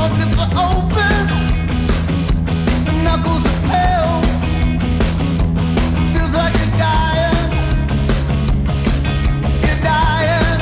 pockets are open, the knuckles are pale. Feels like you're dying, you're dying.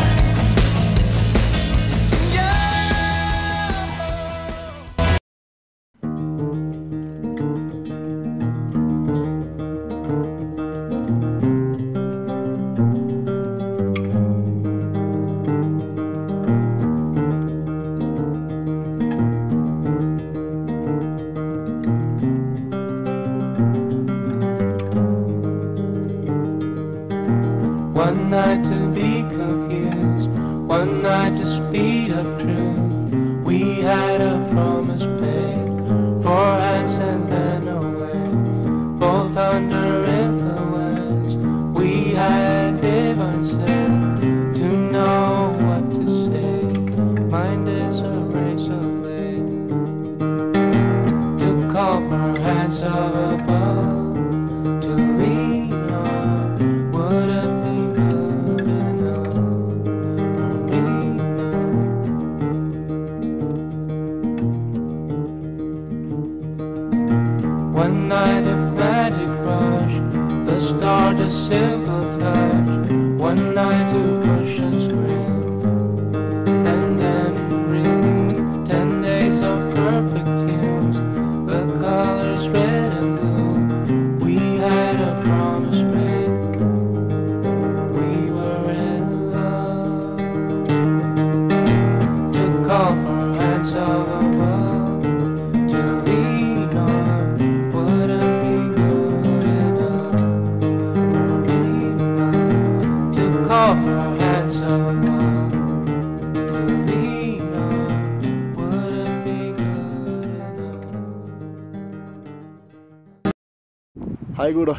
One night to be confused, one night to speed up truth. We had a promise made, 4 hands and then away, both under influence. We had divine sense to know what to say. Mind is a razor blade to call for hands of above, to lean on. Would it be good enough for me now? One night of magic rush, the start a simple touch. One night to push and scream, and then relief. 10 days of perfect tunes, the colors red and blue. We had a promise made, we were in love. To call for hands of above, to lean on. Would it be good enough for me now? To call for hands of above, to lean on. Would it be good enough? Hej gutter.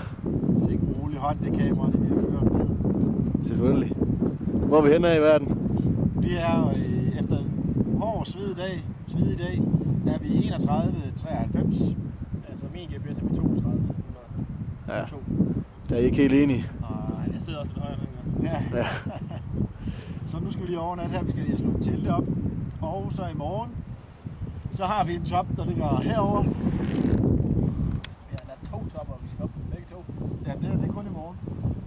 Sikke en rolig hånd, det kamera, det bliver ført med. Selvfølgelig. Hvor er vi henne af i verden? Vi er efter en hård svedig dag, er vi 31,93. Altså min GPS er på 32. Ja, der er I ikke helt enige. Nej, jeg sidder også lidt højere end Ja. Så nu skal vi lige overnat her, vi skal lige slå et telt op. Og så i morgen, så har vi en top, der ligger herovre. Ja, der er 2 topper, vi skal op på begge 2. Ja, det er kun i morgen.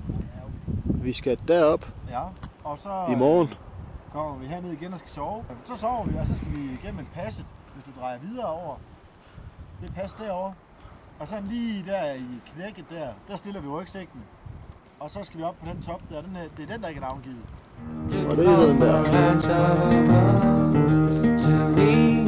Ja, okay. Vi skal derop Ja, og så i morgen. kommer vi herned igen og skal sove. Så sover vi, og så skal vi igennem et passet, hvis du drejer videre over. Det pas derovre. Og så lige der i knækket der stiller vi rygsækken. Og så skal vi op på den top der. Det er den, der ikke er navngivet. Og det hedder den der. To lean